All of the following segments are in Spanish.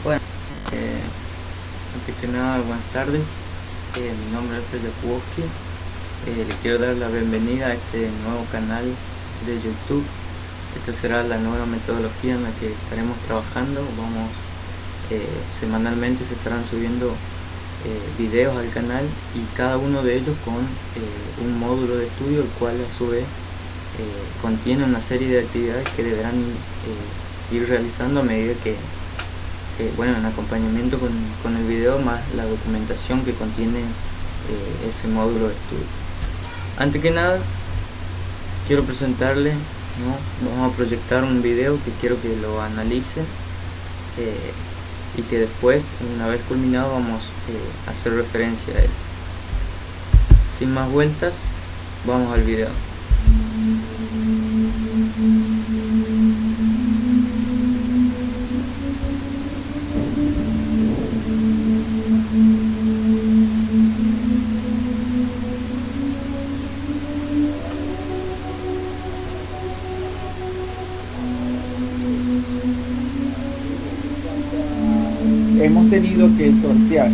Bueno, antes que nada, buenas tardes. Mi nombre es Jakubowski. Le quiero dar la bienvenida a este nuevo canal de YouTube. Esta será la nueva metodología en la que estaremos trabajando. Semanalmente se estarán subiendo videos al canal, y cada uno de ellos con un módulo de estudio, el cual a su vez contiene una serie de actividades que deberán ir realizando a medida que en acompañamiento con el video, más la documentación que contiene ese módulo de estudio. Antes que nada, quiero presentarles, vamos a proyectar un video que quiero que lo analicen, y que después, una vez culminado, vamos a hacer referencia a él. Sin más vueltas, vamos al video. Hemos tenido que sortear.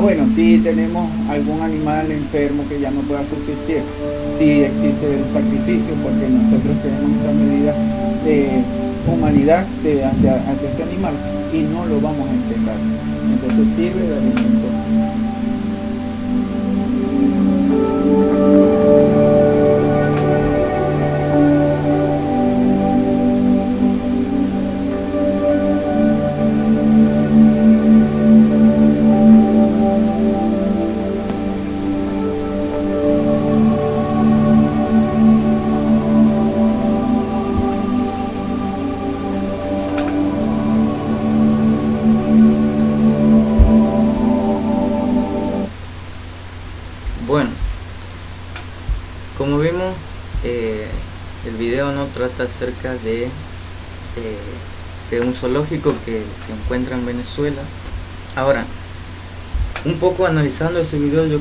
Bueno, si tenemos algún animal enfermo que ya no pueda subsistir, si existe el sacrificio, porque nosotros tenemos esa medida de humanidad hacia ese animal y no lo vamos a enterrar. Entonces sirve de alimento. Bueno, como vimos, el video no trata acerca de un zoológico que se encuentra en Venezuela. Ahora, un poco analizando ese video, yo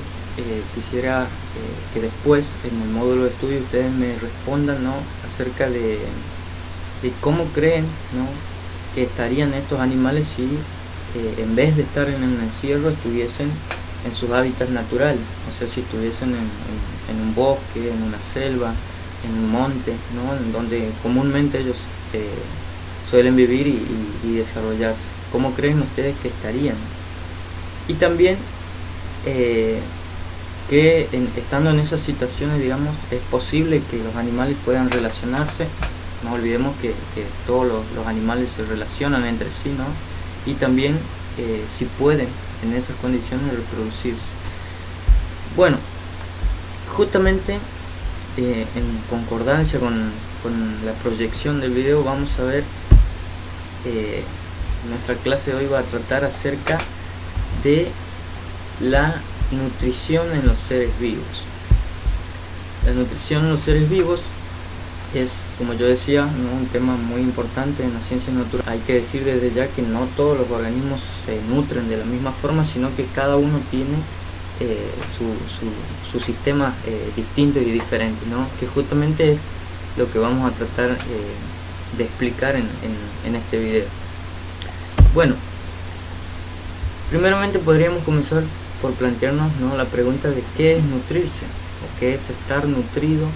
quisiera que después en el módulo de estudio ustedes me respondan, acerca de cómo creen, que estarían estos animales si en vez de estar en un encierro estuviesen en sus hábitats naturales, o sea, si estuviesen en un bosque, en una selva, en un monte, en donde comúnmente ellos suelen vivir y desarrollarse. ¿Cómo creen ustedes que estarían? Y también estando en esas situaciones, digamos, es posible que los animales puedan relacionarse. No olvidemos que todos los animales se relacionan entre sí, y también si pueden en esas condiciones reproducirse. Bueno, justamente en concordancia con la proyección del video, vamos a ver, nuestra clase de hoy va a tratar acerca de la nutrición en los seres vivos. La nutrición en los seres vivos es, como yo decía, un tema muy importante en la ciencia natural. Hay que decir desde ya que no todos los organismos se nutren de la misma forma, sino que cada uno tiene su sistema distinto y diferente, que justamente es lo que vamos a tratar de explicar en este video. Bueno, primeramente podríamos comenzar por plantearnos la pregunta de qué es nutrirse o qué es estar nutrido,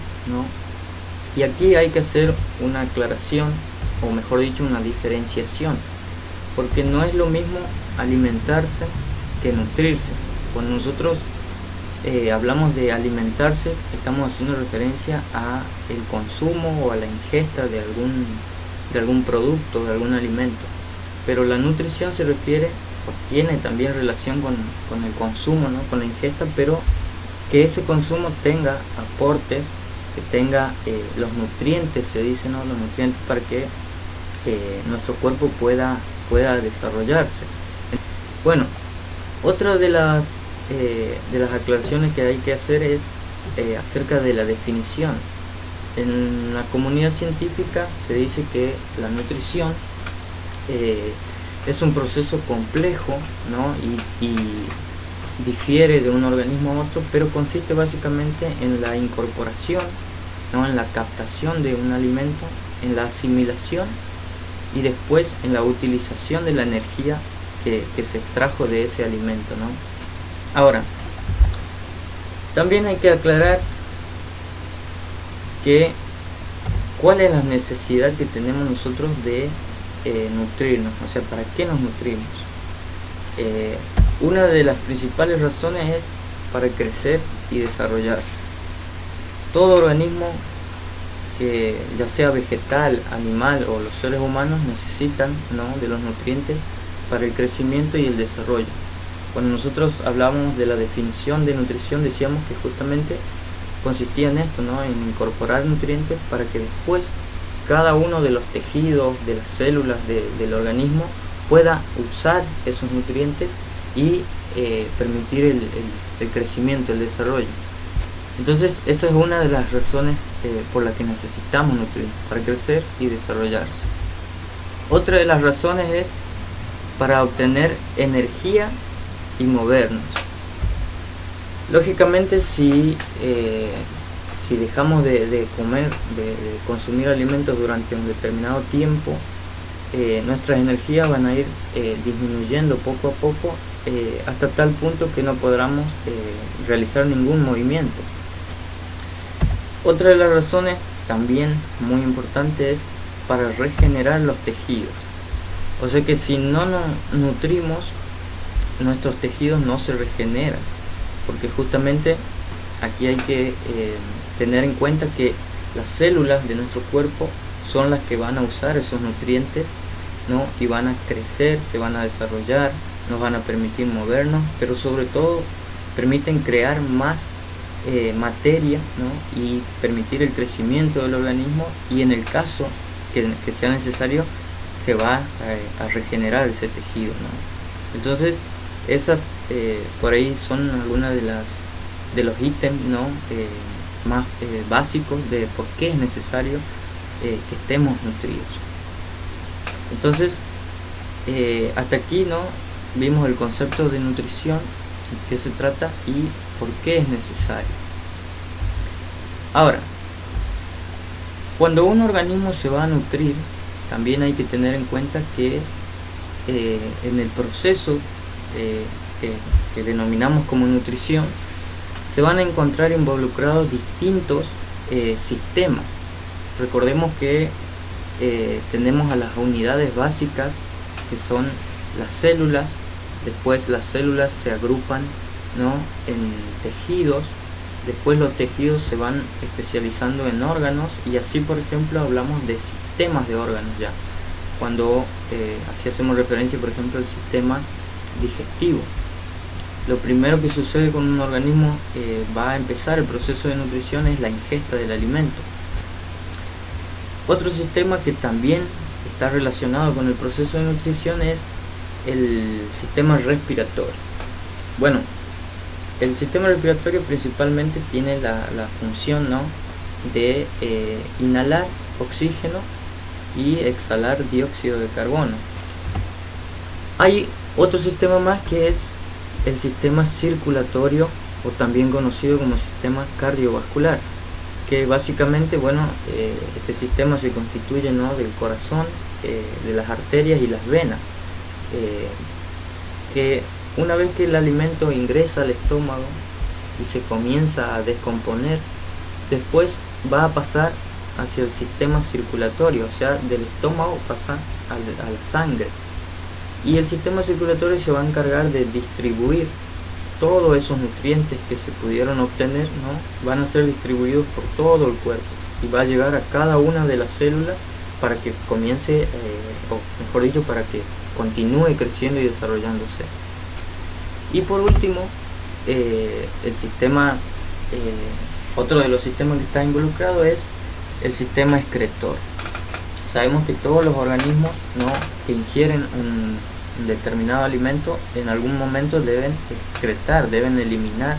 Y aquí hay que hacer una aclaración, o mejor dicho, una diferenciación, porque no es lo mismo alimentarse que nutrirse. Cuando nosotros hablamos de alimentarse, estamos haciendo referencia a el consumo o a la ingesta de algún producto, de algún alimento. Pero la nutrición se refiere, o tiene también relación con el consumo, con la ingesta, pero que ese consumo tenga aportes, que tenga los nutrientes, se dice, los nutrientes para que nuestro cuerpo pueda desarrollarse. Bueno, otra de las aclaraciones que hay que hacer es acerca de la definición. En la comunidad científica se dice que la nutrición es un proceso complejo, y difiere de un organismo a otro, pero consiste básicamente en la incorporación, en la captación de un alimento, en la asimilación y después en la utilización de la energía que se extrajo de ese alimento, ¿no? Ahora, también hay que aclarar que cuál es la necesidad que tenemos nosotros de nutrirnos, o sea, ¿para qué nos nutrimos? Una de las principales razones es para crecer y desarrollarse. Todo organismo, que ya sea vegetal, animal o los seres humanos, necesitan, ¿no?, de los nutrientes para el crecimiento y el desarrollo. Cuando nosotros hablábamos de la definición de nutrición, decíamos que justamente consistía en esto, ¿no?, en incorporar nutrientes para que después cada uno de los tejidos, de las células del organismo pueda usar esos nutrientes y permitir el crecimiento, el desarrollo. Entonces, esa es una de las razones por las que necesitamos nutrientes, para crecer y desarrollarse. Otra de las razones es para obtener energía y movernos. Lógicamente, si dejamos de comer, de consumir alimentos durante un determinado tiempo, nuestras energías van a ir disminuyendo poco a poco, hasta tal punto que no podamos realizar ningún movimiento. Otra de las razones, también muy importante, es para regenerar los tejidos. O sea que si no nos nutrimos, nuestros tejidos no se regeneran, porque justamente aquí hay que tener en cuenta que las células de nuestro cuerpo son las que van a usar esos nutrientes, ¿no?, y van a crecer, se van a desarrollar, nos van a permitir movernos, pero sobre todo permiten crear más materia, ¿no?, y permitir el crecimiento del organismo, y en el caso que sea necesario se va a regenerar ese tejido, ¿no? Entonces esas por ahí son algunas de los ítems, ¿no?, más básicos de por qué es necesario que estemos nutridos. Entonces hasta aquí, ¿no?, vimos el concepto de nutrición, de qué se trata y por qué es necesario. Ahora, cuando un organismo se va a nutrir, también hay que tener en cuenta que en el proceso que denominamos como nutrición, se van a encontrar involucrados distintos sistemas. Recordemos que tenemos a las unidades básicas, que son las células. Después las células se agrupan, ¿no?, en tejidos. Después los tejidos se van especializando en órganos, y así, por ejemplo, hablamos de sistemas de órganos ya, cuando así hacemos referencia, por ejemplo, al sistema digestivo. Lo primero que sucede con un organismo va a empezar el proceso de nutrición es la ingesta del alimento. Otro sistema que también está relacionado con el proceso de nutrición es el sistema respiratorio. Bueno, el sistema respiratorio principalmente tiene la función, ¿no?, de inhalar oxígeno y exhalar dióxido de carbono. Hay otro sistema más, que es el sistema circulatorio, o también conocido como sistema cardiovascular, que básicamente, bueno, este sistema se constituye, ¿no?, del corazón, de las arterias y las venas, que una vez que el alimento ingresa al estómago y se comienza a descomponer, después va a pasar hacia el sistema circulatorio, o sea, del estómago pasa a la sangre, y el sistema circulatorio se va a encargar de distribuir todos esos nutrientes que se pudieron obtener, ¿no?, van a ser distribuidos por todo el cuerpo y va a llegar a cada una de las células para que comience, o mejor dicho, para que continúe creciendo y desarrollándose. Y por último, el sistema, otro de los sistemas que está involucrado es el sistema excretor. Sabemos que todos los organismos, ¿no?, que ingieren un determinado alimento, en algún momento deben excretar, deben eliminar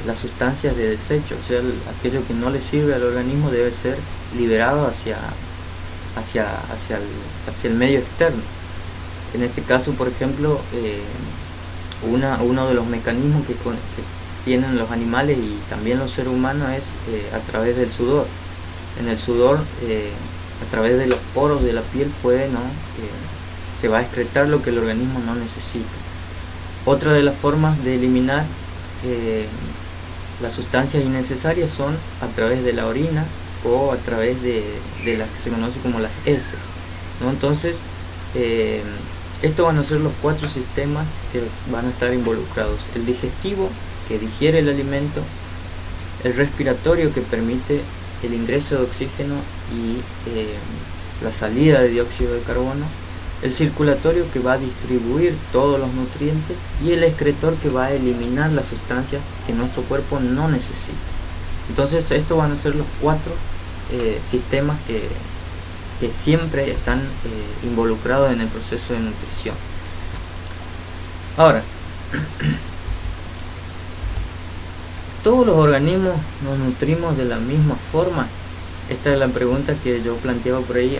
las sustancias de desecho, o sea, aquello que no le sirve al organismo debe ser liberado hacia el medio externo. En este caso, por ejemplo, uno de los mecanismos que tienen los animales y también los seres humanos es a través del sudor. En el sudor, a través de los poros de la piel puede, ¿no?, se va a excretar lo que el organismo no necesita. Otra de las formas de eliminar las sustancias innecesarias son a través de la orina o a través de las que se conoce como las heces, ¿no? Entonces, estos van a ser los 4 sistemas que van a estar involucrados: el digestivo, que digiere el alimento; el respiratorio, que permite el ingreso de oxígeno y la salida de dióxido de carbono; el circulatorio, que va a distribuir todos los nutrientes; y el excretor, que va a eliminar las sustancias que nuestro cuerpo no necesita. Entonces estos van a ser los 4 sistemas que siempre están involucrados en el proceso de nutrición. Ahora, ¿todos los organismos nos nutrimos de la misma forma? Esta es la pregunta que yo planteaba por ahí,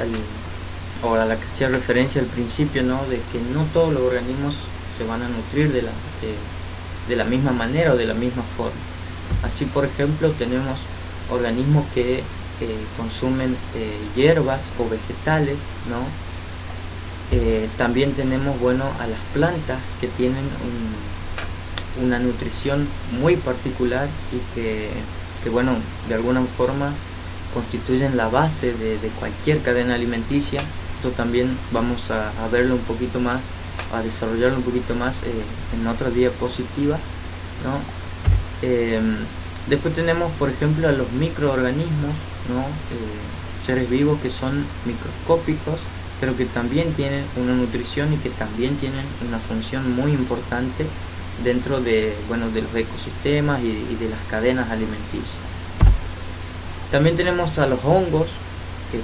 o a la que hacía referencia al principio, ¿no? De que no todos los organismos se van a nutrir de la misma manera o de la misma forma. Así, por ejemplo, tenemos organismos que consumen hierbas o vegetales, ¿no? También tenemos, a las plantas, que tienen una nutrición muy particular y que de alguna forma constituyen la base de cualquier cadena alimenticia. Esto también vamos a verlo un poquito más, a desarrollarlo un poquito más en otra diapositiva, ¿no? Después tenemos, por ejemplo, a los microorganismos, ¿no? Seres vivos que son microscópicos, pero que también tienen una nutrición y que también tienen una función muy importante dentro de los ecosistemas y de las cadenas alimenticias. También tenemos a los hongos, que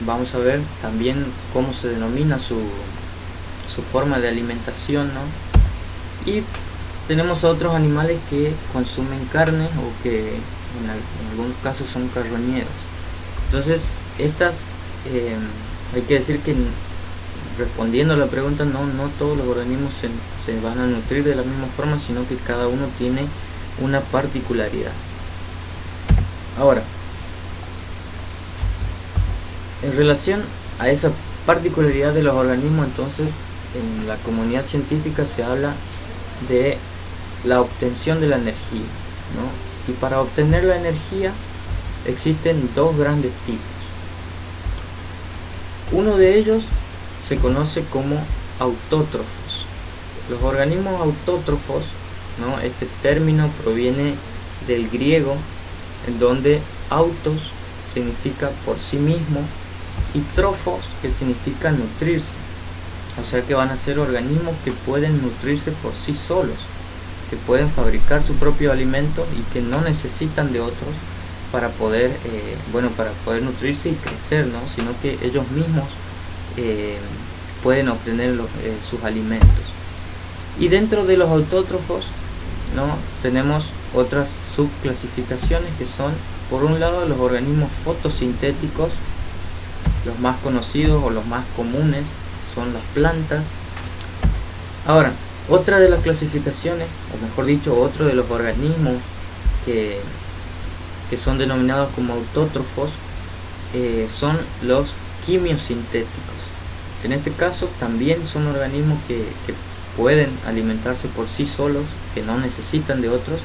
vamos a ver también cómo se denomina su forma de alimentación, ¿no? Y tenemos a otros animales que consumen carne o que en algunos casos son carroñeros. Entonces, hay que decir que, respondiendo a la pregunta, no todos los organismos se van a nutrir de la misma forma, sino que cada uno tiene una particularidad. Ahora, en relación a esa particularidad de los organismos, entonces en la comunidad científica se habla de la obtención de la energía, ¿no? Y para obtener la energía existen 2 grandes tipos. Uno de ellos se conoce como autótrofos. Los organismos autótrofos, ¿no? Este término proviene del griego, en donde autos significa por sí mismo y trofos, que significa nutrirse. O sea que van a ser organismos que pueden nutrirse por sí solos, que pueden fabricar su propio alimento y que no necesitan de otros para poder nutrirse y crecer, ¿no? Sino que ellos mismos pueden obtener sus alimentos. Y dentro de los autótrofos, ¿no? Tenemos otras subclasificaciones, que son, por un lado, los organismos fotosintéticos. Los más conocidos o los más comunes son las plantas. Ahora, otra de las clasificaciones, o mejor dicho, otro de los organismos que son denominados como autótrofos, son los quimiosintéticos. En este caso también son organismos que pueden alimentarse por sí solos, que no necesitan de otros,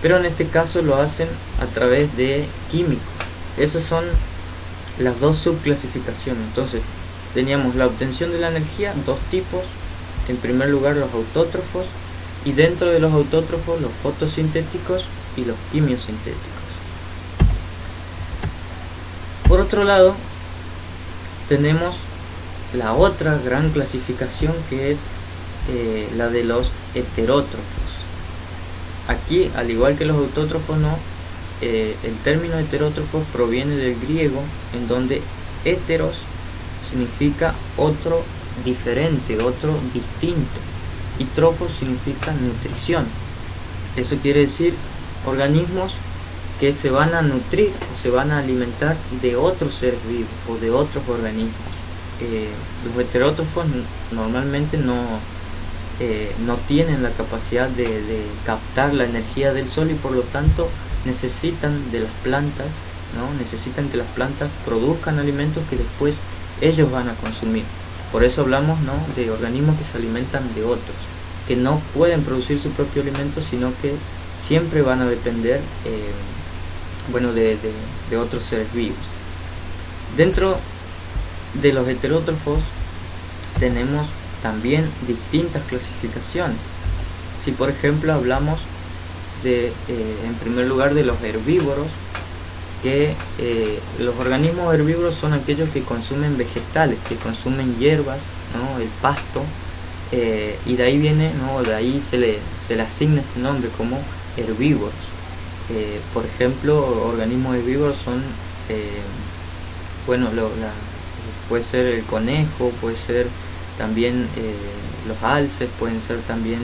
pero en este caso lo hacen a través de químicos. Esos son las 2 subclasificaciones. Entonces teníamos la obtención de la energía, 2 tipos. En primer lugar, los autótrofos, y dentro de los autótrofos, los fotosintéticos y los quimiosintéticos. Por otro lado, tenemos la otra gran clasificación, que es la de los heterótrofos. Aquí, al igual que los autótrofos, el término heterótrofo proviene del griego, en donde heteros significa otro diferente, otro distinto, y trofos significa nutrición. Eso quiere decir organismos que se van a nutrir o se van a alimentar de otros seres vivos o de otros organismos. Los heterótrofos normalmente no tienen la capacidad de captar la energía del sol, y por lo tanto necesitan de las plantas, ¿no? Necesitan que las plantas produzcan alimentos que después ellos van a consumir. Por eso hablamos, ¿no?, de organismos que se alimentan de otros, que no pueden producir su propio alimento, sino que siempre van a depender de otros seres vivos. Dentro de los heterótrofos tenemos también distintas clasificaciones. Si por ejemplo hablamos en primer lugar de los herbívoros, que los organismos herbívoros son aquellos que consumen vegetales, que consumen hierbas, ¿no?, el pasto, y de ahí viene, ¿no?, de ahí se le asigna este nombre como herbívoros. Por ejemplo, organismos herbívoros son, puede ser el conejo, puede ser también los alces, pueden ser también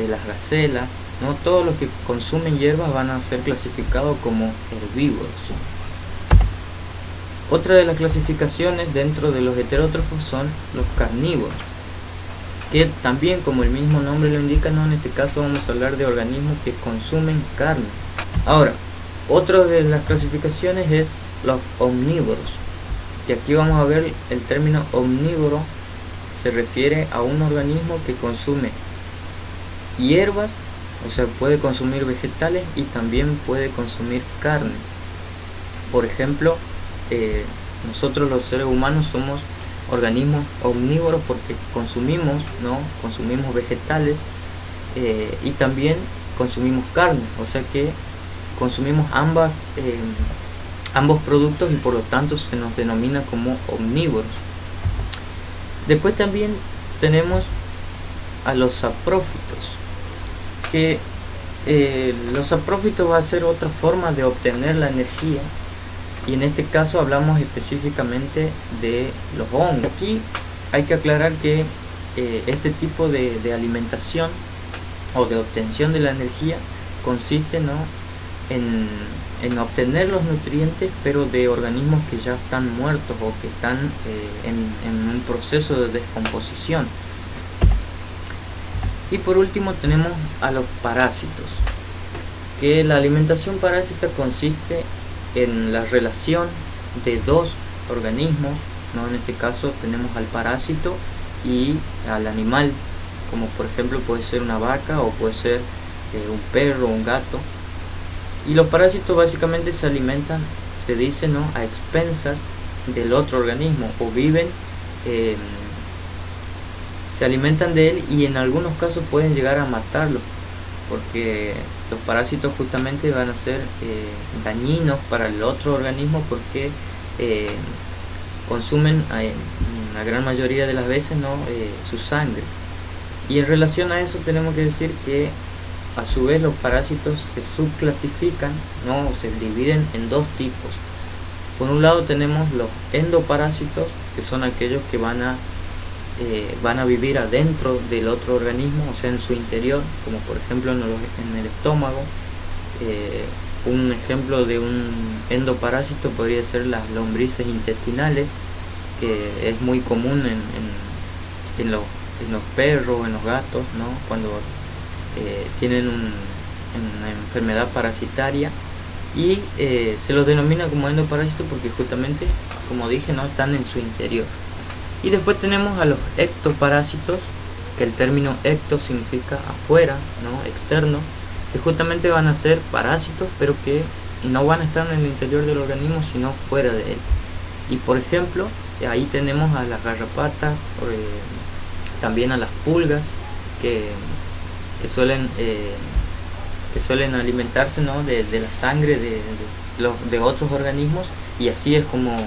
las gacelas, ¿no? Todos los que consumen hierbas van a ser clasificados como herbívoros. Otra de las clasificaciones dentro de los heterótrofos son los carnívoros, que también, como el mismo nombre lo indica, ¿no?, en este caso vamos a hablar de organismos que consumen carne. Ahora, otra de las clasificaciones es los omnívoros, que aquí vamos a ver el término omnívoro se refiere a un organismo que consume hierbas, o sea, puede consumir vegetales y también puede consumir carne. Por ejemplo, nosotros los seres humanos somos organismos omnívoros porque consumimos vegetales, y también consumimos carne, o sea que consumimos ambos productos y por lo tanto se nos denomina como omnívoros. Después también tenemos a los saprófitos, que los saprófitos va a ser otra forma de obtener la energía, y en este caso hablamos específicamente de los hongos. Aquí hay que aclarar que este tipo de alimentación o de obtención de la energía consiste, ¿no?, en obtener los nutrientes, pero de organismos que ya están muertos o que están en un proceso de descomposición. Y por último tenemos a los parásitos, que la alimentación parásita consiste en la relación de dos organismos, ¿no? En este caso tenemos al parásito y al animal, como por ejemplo puede ser una vaca o puede ser un perro o un gato. Y los parásitos básicamente se alimentan, se dice, ¿no?, a expensas del otro organismo, o viven, se alimentan de él, y en algunos casos pueden llegar a matarlo, porque los parásitos justamente van a ser dañinos para el otro organismo, porque consumen la gran mayoría de las veces, ¿no?, su sangre. Y en relación a eso tenemos que decir que a su vez los parásitos se subclasifican, ¿no?, se dividen en dos tipos. Por un lado tenemos los endoparásitos, que son aquellos que van a vivir adentro del otro organismo, o sea, en su interior, como por ejemplo en el estómago. Un ejemplo de un endoparásito podría ser las lombrices intestinales, que es muy común en los perros, en los gatos, ¿no?, cuando tienen una enfermedad parasitaria, y se los denomina como endoparásitos porque justamente, como dije, no están en su interior. Y después tenemos a los ectoparásitos, que el término ecto significa afuera, ¿no?, externo, que justamente van a ser parásitos, pero que no van a estar en el interior del organismo, sino fuera de él. Y por ejemplo, ahí tenemos a las garrapatas, también a las pulgas, que suelen alimentarse, ¿no?, de la sangre de otros organismos, y así es como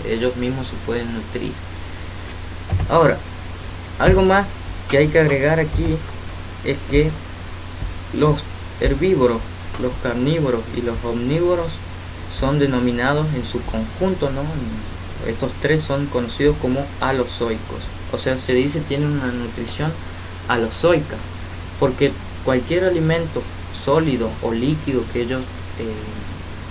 ellos mismos se pueden nutrir. Ahora, algo más que hay que agregar aquí es que los herbívoros, los carnívoros y los omnívoros son denominados en su conjunto, ¿no? Estos tres son conocidos como alozoicos, o sea, se dice tienen una nutrición alozoica, porque cualquier alimento sólido o líquido que ellos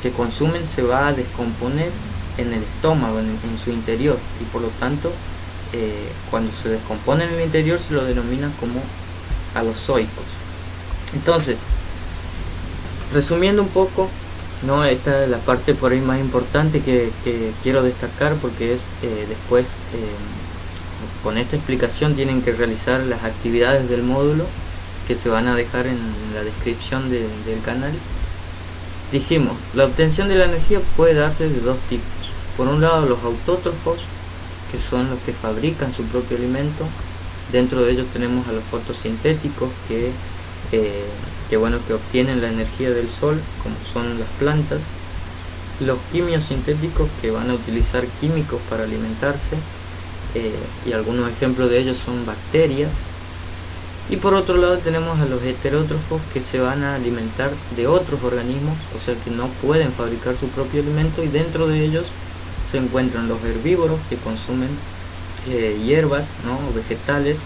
que consumen se va a descomponer en el estómago, en su interior, y por lo tanto cuando se descompone en el interior se lo denomina como alozoicos. Entonces, resumiendo un poco, ¿no?, esta es la parte por ahí más importante que quiero destacar, porque es después con esta explicación tienen que realizar las actividades del módulo que se van a dejar en la descripción del canal. Dijimos, la obtención de la energía puede darse de dos tipos. Por un lado, los autótrofos, que son los que fabrican su propio alimento. Dentro de ellos tenemos a los fotosintéticos que obtienen la energía del sol, como son las plantas. Los quimiosintéticos, que van a utilizar químicos para alimentarse, y algunos ejemplos de ellos son bacterias. Y por otro lado tenemos a los heterótrofos, que se van a alimentar de otros organismos, o sea que no pueden fabricar su propio alimento, y dentro de ellos se encuentran los herbívoros, que consumen hierbas, ¿no?, o vegetales,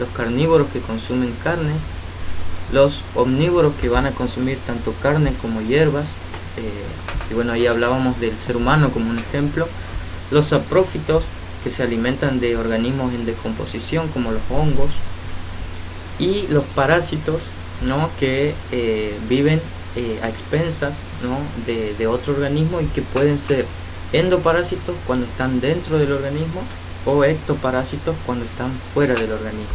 los carnívoros, que consumen carne, los omnívoros, que van a consumir tanto carne como hierbas, y bueno, ahí hablábamos del ser humano como un ejemplo, los saprófitos, que se alimentan de organismos en descomposición como los hongos, y los parásitos, ¿no?, que viven a expensas, ¿no?, de otro organismo, y que pueden ser endoparásitos cuando están dentro del organismo o ectoparásitos cuando están fuera del organismo.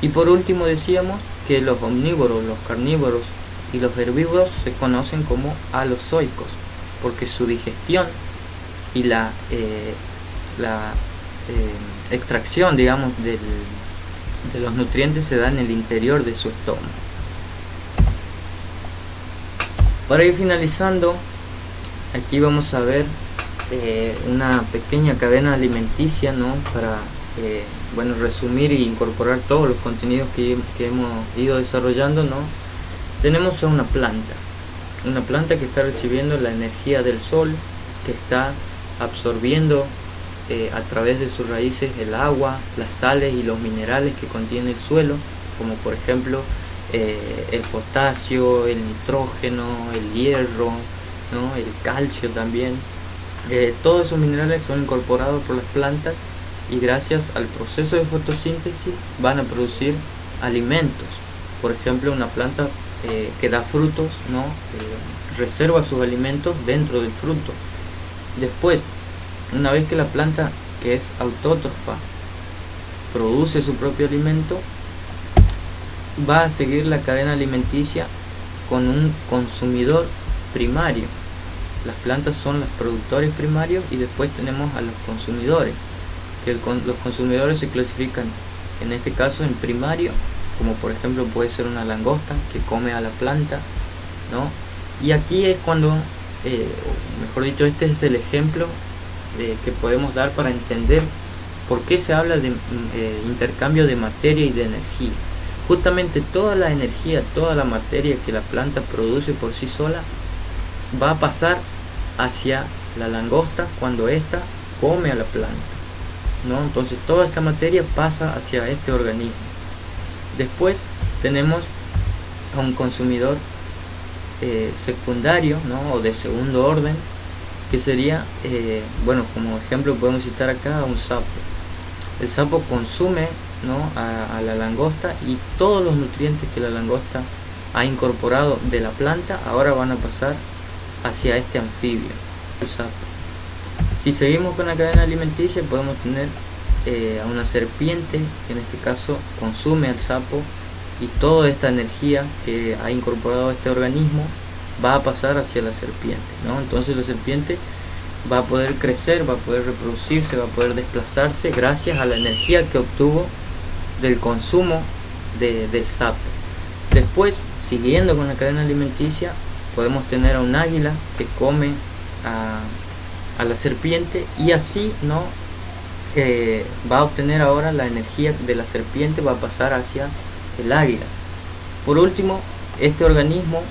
Y por último decíamos que los omnívoros, los carnívoros y los herbívoros se conocen como alozoicos, porque su digestión y la extracción, digamos, de los nutrientes se da en el interior de su estómago. Para ir finalizando, aquí vamos a ver una pequeña cadena alimenticia, ¿no?, para resumir e incorporar todos los contenidos que hemos ido desarrollando, ¿no? Tenemos a una planta que está recibiendo la energía del sol, que está absorbiendo a través de sus raíces el agua, las sales y los minerales que contiene el suelo, como por ejemplo el potasio, el nitrógeno, el hierro, ¿no?, el calcio también. Todos esos minerales son incorporados por las plantas, y gracias al proceso de fotosíntesis van a producir alimentos. Por ejemplo, una planta que da frutos, ¿no?, reserva sus alimentos dentro del fruto. Después, una vez que la planta, que es autótrofa, produce su propio alimento, va a seguir la cadena alimenticia con un consumidor primario. Las plantas son los productores primarios, y después tenemos a los consumidores, que los consumidores se clasifican en este caso en primario, como por ejemplo puede ser una langosta que come a la planta, ¿no? Y aquí es cuando, mejor dicho, este es el ejemplo que podemos dar para entender por qué se habla de intercambio de materia y de energía. Justamente toda la energía, toda la materia que la planta produce por sí sola va a pasar hacia la langosta cuando ésta come a la planta, ¿no? Entonces toda esta materia pasa hacia este organismo. Después tenemos a un consumidor secundario, ¿no?, o de segundo orden, que sería, como ejemplo podemos citar acá a un sapo. El sapo consume, ¿no?, a la langosta, y todos los nutrientes que la langosta ha incorporado de la planta ahora van a pasar hacia este anfibio, el sapo. Si seguimos con la cadena alimenticia, podemos tener a una serpiente, que en este caso consume al sapo, y toda esta energía que ha incorporado este organismo va a pasar hacia la serpiente, ¿no? Entonces la serpiente va a poder crecer, va a poder reproducirse, va a poder desplazarse gracias a la energía que obtuvo del consumo del sapo. Después, siguiendo con la cadena alimenticia, podemos tener a un águila que come a la serpiente, y así, ¿no?, va a obtener ahora la energía de la serpiente, va a pasar hacia el águila. Por último, este organismo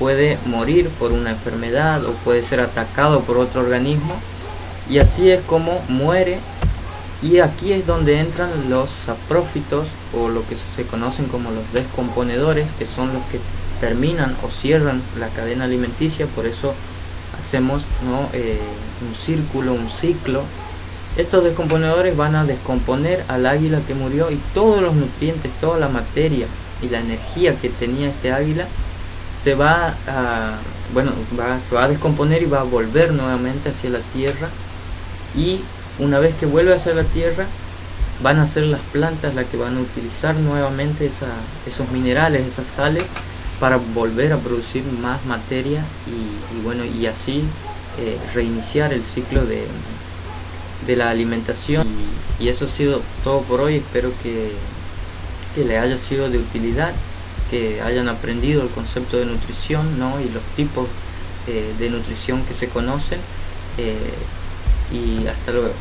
puede morir por una enfermedad o puede ser atacado por otro organismo, y así es como muere. Y aquí es donde entran los saprófitos, o lo que se conocen como los descomponedores, que son los que terminan o cierran la cadena alimenticia. Por eso hacemos, ¿no?, un círculo, un ciclo. Estos descomponedores van a descomponer al águila que murió, y todos los nutrientes, toda la materia y la energía que tenía este águila se va a descomponer y va a volver nuevamente hacia la tierra. Y una vez que vuelve hacia la tierra, van a ser las plantas las que van a utilizar nuevamente esos minerales, esas sales, para volver a producir más materia y bueno, y así reiniciar el ciclo de la alimentación. Y eso ha sido todo por hoy. Espero que le haya sido de utilidad, que hayan aprendido el concepto de nutrición, ¿no? Y los tipos de nutrición que se conocen, y hasta luego.